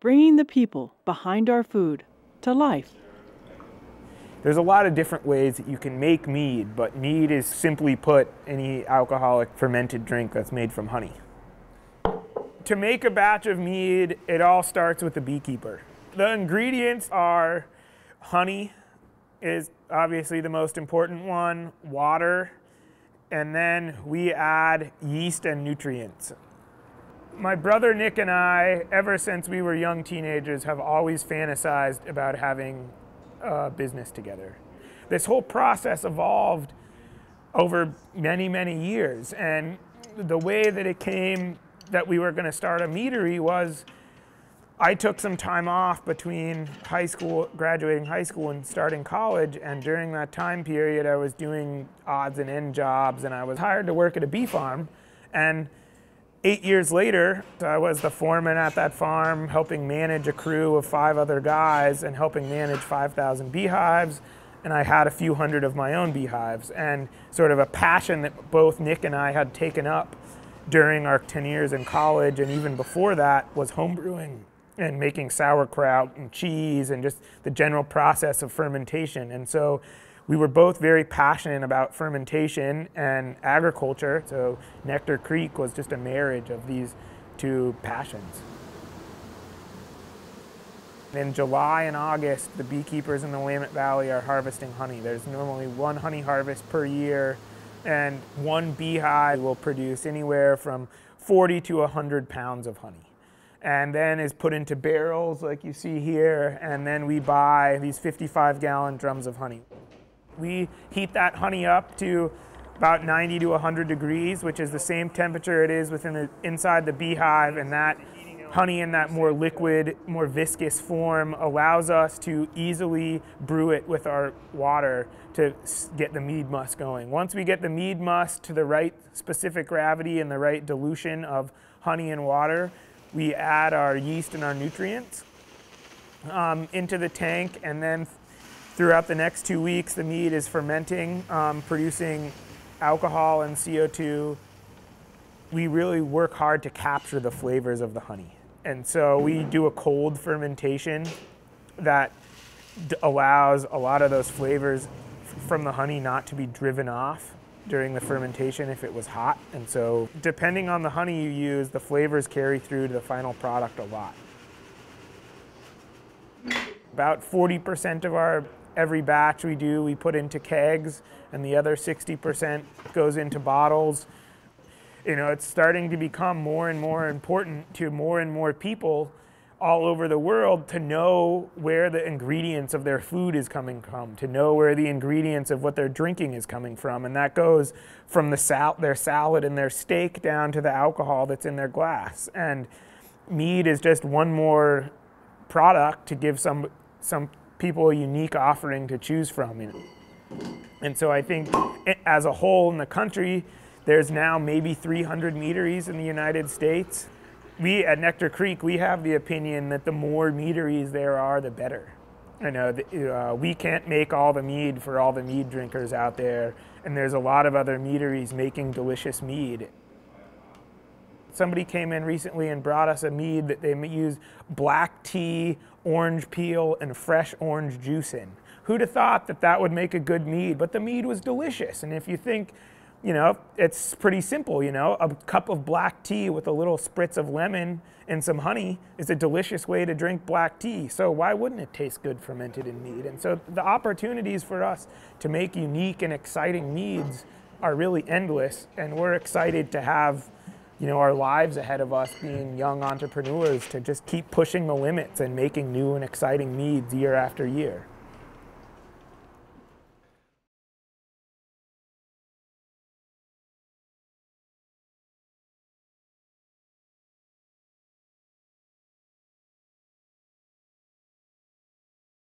bringing the people behind our food to life. There's a lot of different ways that you can make mead, but mead is simply put any alcoholic fermented drink that's made from honey. To make a batch of mead, it all starts with the beekeeper. The ingredients are honey is obviously the most important one, water, and then we add yeast and nutrients. My brother Nick and I, ever since we were young teenagers, have always fantasized about having a business together. This whole process evolved over many, many years, and the way that it came that we were going to start a meadery was I took some time off between graduating high school and starting college, and during that time period I was doing odds and end jobs, and I was hired to work at a bee farm. And 8 years later, I was the foreman at that farm, helping manage a crew of 5 other guys and helping manage 5,000 beehives. And I had a few hundred of my own beehives, and sort of a passion that both Nick and I had taken up during our 10 years in college, and even before that, was homebrewing and making sauerkraut and cheese and just the general process of fermentation. And so we were both very passionate about fermentation and agriculture, so Nectar Creek was just a marriage of these two passions. In July and August, the beekeepers in the Willamette Valley are harvesting honey. There's normally 1 honey harvest per year, and 1 beehive will produce anywhere from 40 to 100 pounds of honey. And then is put into barrels like you see here, and then we buy these 55-gallon drums of honey. We heat that honey up to about 90 to 100 degrees, which is the same temperature it is inside the beehive, and that honey in that more liquid, more viscous form allows us to easily brew it with our water to get the mead must going. Once we get the mead must to the right specific gravity and the right dilution of honey and water, we add our yeast and our nutrients into the tank, and then throughout the next 2 weeks, the mead is fermenting, producing alcohol and CO2. We really work hard to capture the flavors of the honey. And so we do a cold fermentation that allows a lot of those flavors from the honey not to be driven off during the fermentation if it was hot. And so depending on the honey you use, the flavors carry through to the final product a lot. About 40% of every batch we put into kegs, and the other 60% goes into bottles. You know, it's starting to become more and more important to more and more people all over the world to know where the ingredients of their food is coming from, to know where the ingredients of what they're drinking is coming from. And that goes from their salad and their steak down to the alcohol that's in their glass. And mead is just one more product to give some people a unique offering to choose from. You know? And so I think as a whole in the country, there's now maybe 300 meaderies in the United States. We at Nectar Creek, we have the opinion that the more meaderies there are, the better. I know we can't make all the mead for all the mead drinkers out there, and there's a lot of other meaderies making delicious mead. Somebody came in recently and brought us a mead that they use black tea, orange peel, and fresh orange juice in. Who'd have thought that that would make a good mead? But the mead was delicious. And if you think, you know, it's pretty simple, you know, a cup of black tea with a little spritz of lemon and some honey is a delicious way to drink black tea. So why wouldn't it taste good fermented in mead? And so the opportunities for us to make unique and exciting meads are really endless, and we're excited to have, you know, our lives ahead of us being young entrepreneurs to just keep pushing the limits and making new and exciting meads year after year.